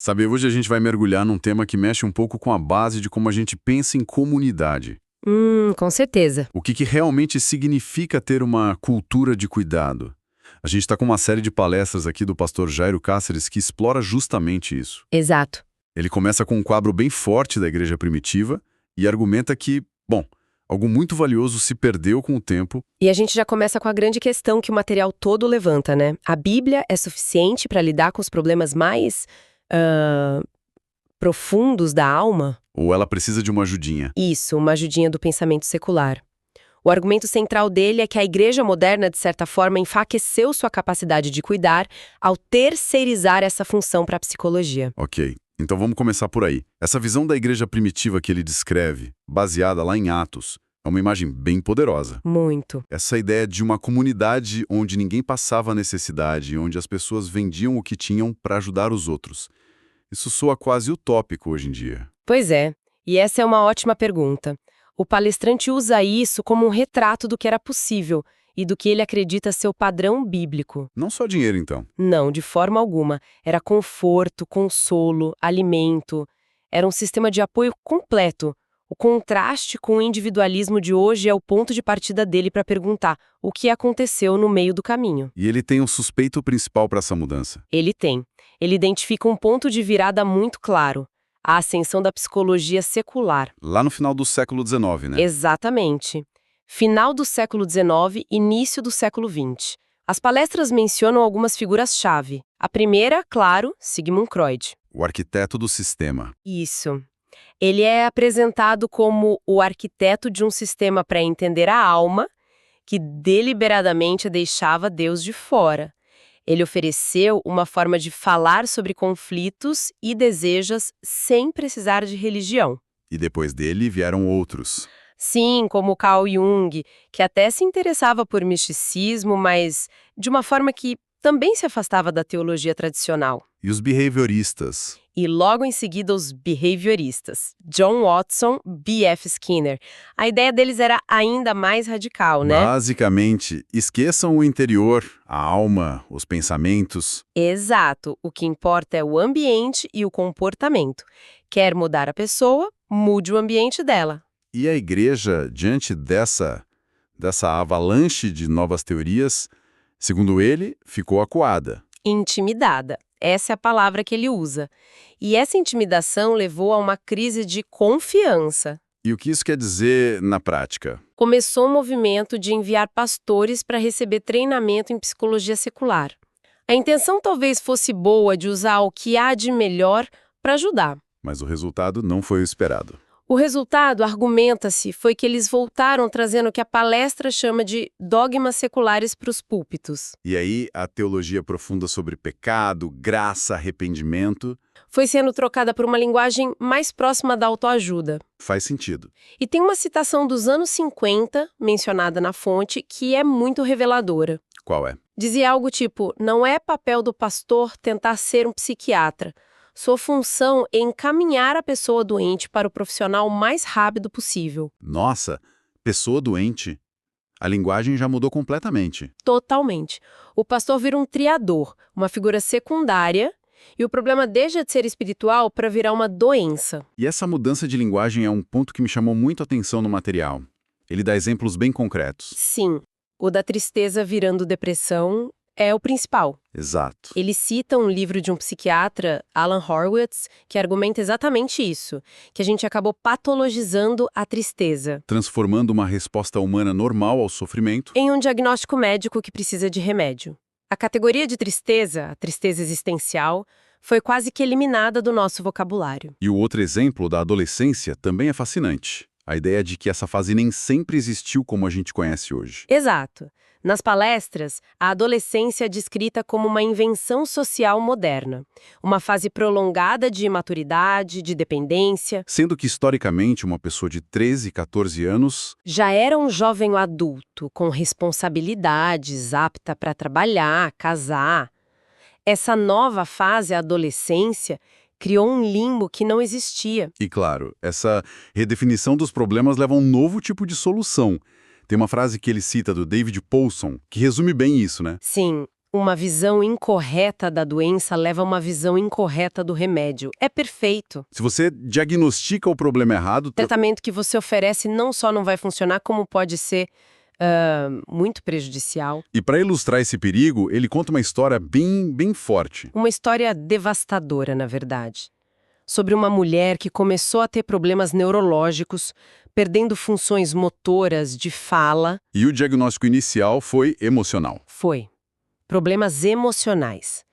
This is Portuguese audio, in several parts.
Sabe, hoje a gente vai mergulhar num tema que mexe um pouco com a base de como a gente pensa em comunidade. Com certeza. O que realmente significa ter uma cultura de cuidado. A gente está com uma série de palestras aqui do pastor Jairo Cáceres que explora justamente isso. Exato. Ele começa com um quadro bem forte da igreja primitiva e argumenta que, bom, algo muito valioso se perdeu com o tempo. E a gente já começa com a grande questão que o material todo levanta, né? A Bíblia é suficiente para lidar com os problemas mais profundos da alma? Ou ela precisa de uma ajudinha. Isso, uma ajudinha do pensamento secular. O argumento central dele é que a igreja moderna, de certa forma, enfraqueceu sua capacidade de cuidar ao terceirizar essa função para a psicologia. Ok, então vamos começar por aí. Essa visão da igreja primitiva que ele descreve, baseada lá em Atos, é uma imagem bem poderosa. Muito. Essa ideia de uma comunidade onde ninguém passava necessidade, onde as pessoas vendiam o que tinham para ajudar os outros. Isso soa quase utópico hoje em dia. Pois é, e essa é uma ótima pergunta. O palestrante usa isso como um retrato do que era possível e do que ele acredita ser o padrão bíblico. Não só dinheiro, então. Não, de forma alguma. Era conforto, consolo, alimento. Era um sistema de apoio completo. O contraste com o individualismo de hoje é o ponto de partida dele para perguntar o que aconteceu no meio do caminho. E ele tem um suspeito principal para essa mudança. Ele tem. Ele identifica um ponto de virada muito claro. A ascensão da psicologia secular. Lá no final do século XIX, né? Exatamente. Final do século XIX, início do século XX. As palestras mencionam algumas figuras-chave. A primeira, claro, Sigmund Freud. O arquiteto do sistema. Isso. Ele é apresentado como o arquiteto de um sistema para entender a alma, que deliberadamente deixava Deus de fora. Ele ofereceu uma forma de falar sobre conflitos e desejos sem precisar de religião. E depois dele vieram outros. Sim, como Carl Jung, que até se interessava por misticismo, mas de uma forma que também se afastava da teologia tradicional. E os behavioristas. E logo em seguida os behavioristas, John Watson, B.F. Skinner. A ideia deles era ainda mais radical, né? Basicamente, esqueçam o interior, a alma, os pensamentos. Exato. O que importa é o ambiente e o comportamento. Quer mudar a pessoa, mude o ambiente dela. E a igreja, diante dessa avalanche de novas teorias, segundo ele, ficou acuada. Intimidada. Essa é a palavra que ele usa. E essa intimidação levou a uma crise de confiança. E o que isso quer dizer na prática? Começou um movimento de enviar pastores para receber treinamento em psicologia secular. A intenção talvez fosse boa de usar o que há de melhor para ajudar. Mas o resultado não foi o esperado. O resultado, argumenta-se, foi que eles voltaram trazendo o que a palestra chama de dogmas seculares para os púlpitos. E aí, a teologia profunda sobre pecado, graça, arrependimento... Foi sendo trocada por uma linguagem mais próxima da autoajuda. Faz sentido. E tem uma citação dos anos 50, mencionada na fonte, que é muito reveladora. Qual é? Dizia algo tipo, não é papel do pastor tentar ser um psiquiatra. Sua função é encaminhar a pessoa doente para o profissional o mais rápido possível. Nossa, pessoa doente. A linguagem já mudou completamente. Totalmente. O pastor vira um triador, uma figura secundária, e o problema deixa de ser espiritual para virar uma doença. E essa mudança de linguagem é um ponto que me chamou muito a atenção no material. Ele dá exemplos bem concretos. Sim, o da tristeza virando depressão é o principal. Exato. Ele cita um livro de um psiquiatra, Alan Horowitz, que argumenta exatamente isso, que a gente acabou patologizando a tristeza. Transformando uma resposta humana normal ao sofrimento Em um diagnóstico médico que precisa de remédio. A categoria de tristeza, a tristeza existencial, foi quase que eliminada do nosso vocabulário. E o outro exemplo da adolescência também é fascinante. A ideia de que essa fase nem sempre existiu como a gente conhece hoje. Exato. Nas palestras, a adolescência é descrita como uma invenção social moderna, uma fase prolongada de imaturidade, de dependência. Sendo que, historicamente, uma pessoa de 13, 14 anos... Já era um jovem adulto, com responsabilidades, apta para trabalhar, casar. Essa nova fase, a adolescência, criou um limbo que não existia. E, claro, essa redefinição dos problemas leva a um novo tipo de solução. Tem uma frase que ele cita do David Paulson, que resume bem isso, né? Sim, Uma visão incorreta da doença leva a uma visão incorreta do remédio. É perfeito. Se você diagnostica o problema errado, O tratamento que você oferece não só não vai funcionar, como pode ser muito prejudicial. e para ilustrar esse perigo, ele conta uma história bem forte. Uma história devastadora, na verdade. Sobre uma mulher que começou a ter problemas neurológicos, perdendo funções motoras de fala. E o diagnóstico inicial foi emocional. Foi. Problemas emocionais.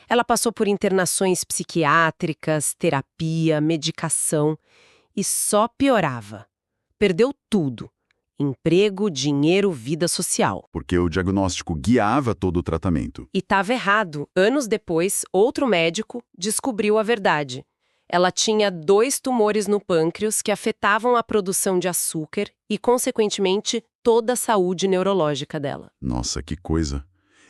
Ela passou por internações psiquiátricas, terapia, medicação e só piorava. Perdeu tudo: emprego, dinheiro, vida social. Porque o diagnóstico guiava todo o tratamento. E estava errado. Anos depois, outro médico descobriu a verdade. Ela tinha 2 tumores no pâncreas que afetavam a produção de açúcar e, consequentemente, toda a saúde neurológica dela. Nossa, que coisa.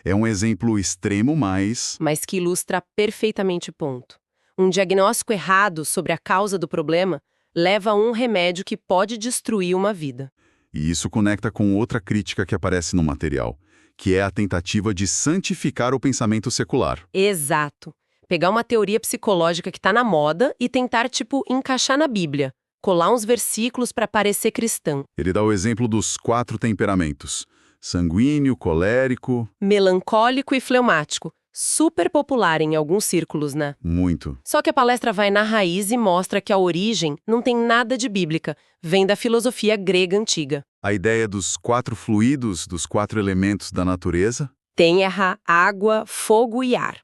É um exemplo extremo, mas Que ilustra perfeitamente o ponto. Um diagnóstico errado sobre a causa do problema leva a um remédio que pode destruir uma vida. E isso conecta com outra crítica que aparece no material, que é a tentativa de santificar o pensamento secular. Exato. Pegar uma teoria psicológica que está na moda e tentar, encaixar na Bíblia. Colar uns versículos para parecer cristã. Ele dá o exemplo dos 4 temperamentos: sanguíneo, colérico. Melancólico e fleumático. Super popular em alguns círculos, né? Muito. Só que a palestra vai na raiz e mostra que a origem não tem nada de bíblica, vem da filosofia grega antiga. A ideia dos 4 fluidos, dos 4 elementos da natureza. Terra, água, fogo e ar.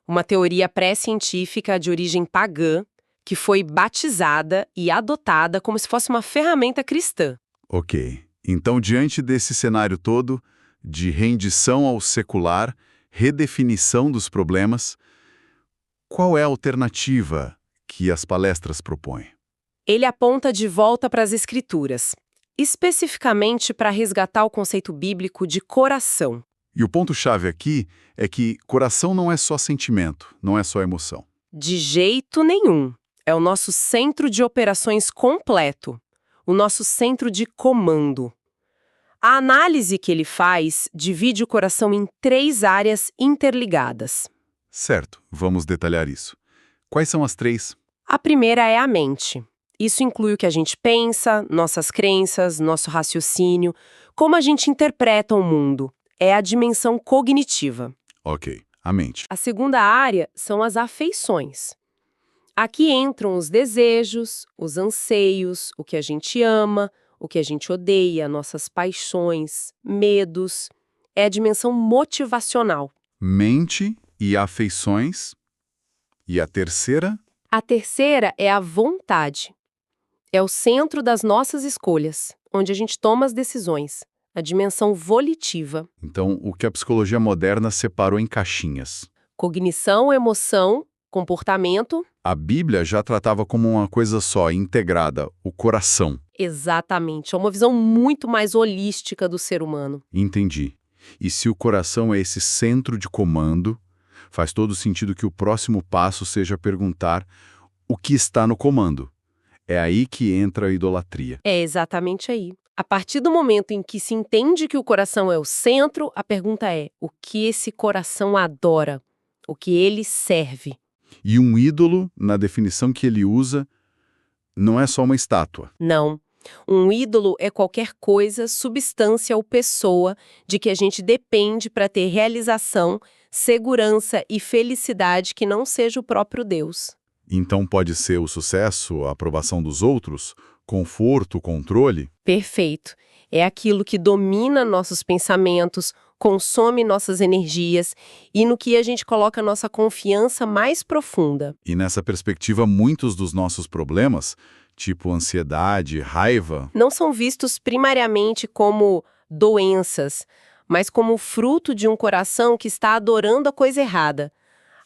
Uma teoria pré-científica de origem pagã que foi batizada e adotada como se fosse uma ferramenta cristã. Ok. Então, diante desse cenário todo, de rendição ao secular, redefinição dos problemas, qual é a alternativa que as palestras propõem? Ele aponta de volta para as Escrituras, especificamente para resgatar o conceito bíblico de coração. E o ponto-chave aqui é que coração não é só sentimento, não é só emoção. De jeito nenhum. É o nosso centro de operações completo, o nosso centro de comando. A análise que ele faz divide o coração em 3 áreas interligadas. Certo, vamos detalhar isso. Quais são as 3? A primeira é a mente. Isso inclui o que a gente pensa, nossas crenças, nosso raciocínio, como a gente interpreta o mundo. É a dimensão cognitiva. Ok, a mente. A segunda área são as afeições. Aqui entram os desejos, os anseios, o que a gente ama, o que a gente odeia, nossas paixões, medos. É a dimensão motivacional. Mente e afeições. E a terceira? A terceira é a vontade. É o centro das nossas escolhas, onde a gente toma as decisões. A dimensão volitiva. Então, o que a psicologia moderna separou em caixinhas. Cognição, emoção, comportamento. A Bíblia já tratava como uma coisa só, integrada, o coração. Exatamente. É uma visão muito mais holística do ser humano. Entendi. E se o coração é esse centro de comando, faz todo sentido que o próximo passo seja perguntar o que está no comando. É aí que entra a idolatria. É exatamente aí. A partir do momento em que se entende que o coração é o centro, a pergunta é: o que esse coração adora? O que ele serve? E um ídolo, na definição que ele usa, não é só uma estátua. Não. Um ídolo é qualquer coisa, substância ou pessoa de que a gente depende para ter realização, segurança e felicidade que não seja o próprio Deus. Então pode ser o sucesso, a aprovação dos outros, conforto, controle? Perfeito. É aquilo que domina nossos pensamentos, consome nossas energias e no que a gente coloca nossa confiança mais profunda. E nessa perspectiva, muitos dos nossos problemas, tipo ansiedade, raiva, Não são vistos primariamente como doenças, mas como fruto de um coração que está adorando a coisa errada.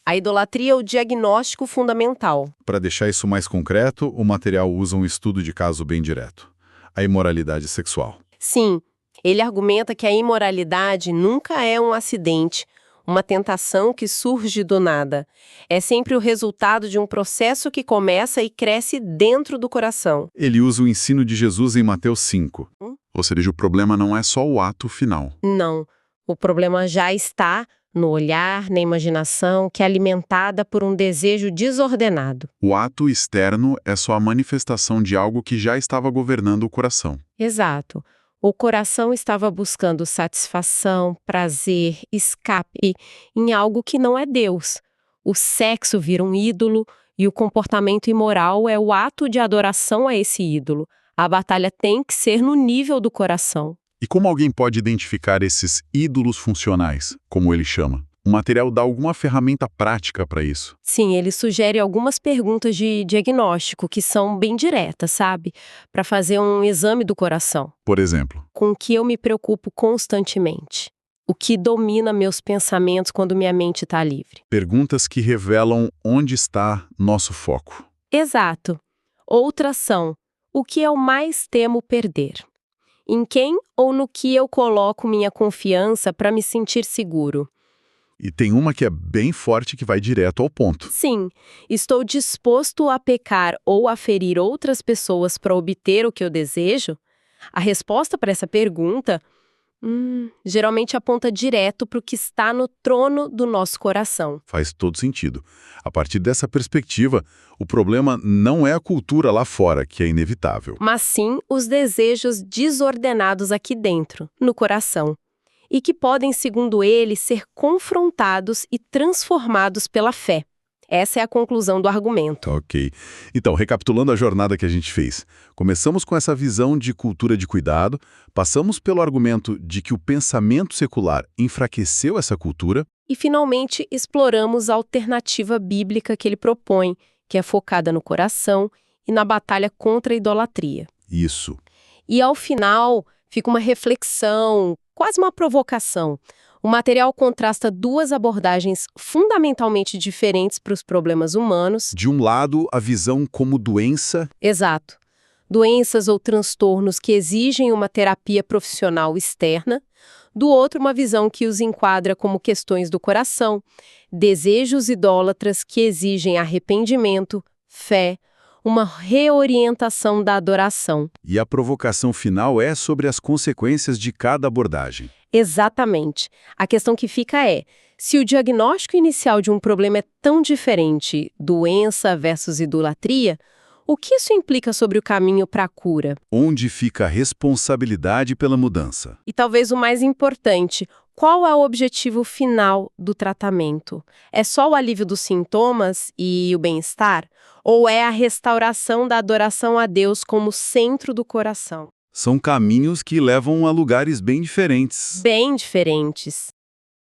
A idolatria é o diagnóstico fundamental. para deixar isso mais concreto, o material usa um estudo de caso bem direto. A imoralidade sexual. Sim, ele argumenta que a imoralidade nunca é um acidente, uma tentação que surge do nada. É sempre o resultado de um processo que começa e cresce dentro do coração. Ele usa o ensino de Jesus em Mateus 5. Ou seja, o problema não é só o ato final. Não, o problema já está no olhar, na imaginação, que é alimentada por um desejo desordenado. O ato externo é só a manifestação de algo que já estava governando o coração. Exato. O coração estava buscando satisfação, prazer, escape em algo que não é Deus. O sexo vira um ídolo e o comportamento imoral é o ato de adoração a esse ídolo. A batalha tem que ser no nível do coração. E como alguém pode identificar esses ídolos funcionais, como ele chama? O material dá alguma ferramenta prática para isso? Sim, ele sugere algumas perguntas de diagnóstico que são bem diretas, sabe? Para fazer um exame do coração. Por exemplo, Com o que eu me preocupo constantemente? O que domina meus pensamentos quando minha mente está livre? perguntas que revelam onde está nosso foco. Exato. Outras são: o que eu mais temo perder? Em quem ou no que eu coloco minha confiança para me sentir seguro? E tem uma que é bem forte que vai direto ao ponto. Sim, estou disposto a pecar ou a ferir outras pessoas para obter o que eu desejo? A resposta para essa pergunta, geralmente aponta direto para o que está no trono do nosso coração. Faz todo sentido. A partir dessa perspectiva, o problema não é a cultura lá fora, que é inevitável. Mas sim os desejos desordenados aqui dentro, no coração, e que podem, segundo ele, ser confrontados e transformados pela fé. Essa é a conclusão do argumento. Ok. Então, recapitulando a jornada que a gente fez, começamos com essa visão de cultura de cuidado, passamos pelo argumento de que o pensamento secular enfraqueceu essa cultura. E, finalmente, exploramos a alternativa bíblica que ele propõe, que é focada no coração e na batalha contra a idolatria. Isso. E, ao final, fica uma reflexão, quase uma provocação. O material contrasta duas abordagens fundamentalmente diferentes para os problemas humanos. De um lado, a visão como doença. Exato. Doenças ou transtornos que exigem uma terapia profissional externa. Do outro, uma visão que os enquadra como questões do coração, desejos idólatras que exigem arrependimento, fé, uma reorientação da adoração. E a provocação final é sobre as consequências de cada abordagem. Exatamente. A questão que fica é, se o diagnóstico inicial de um problema é tão diferente, doença versus idolatria, o que isso implica sobre o caminho para a cura? Onde fica a responsabilidade pela mudança? E talvez o mais importante, qual é o objetivo final do tratamento? É só o alívio dos sintomas e o bem-estar? Ou é a restauração da adoração a Deus como centro do coração? São caminhos que levam a lugares bem diferentes. Bem diferentes.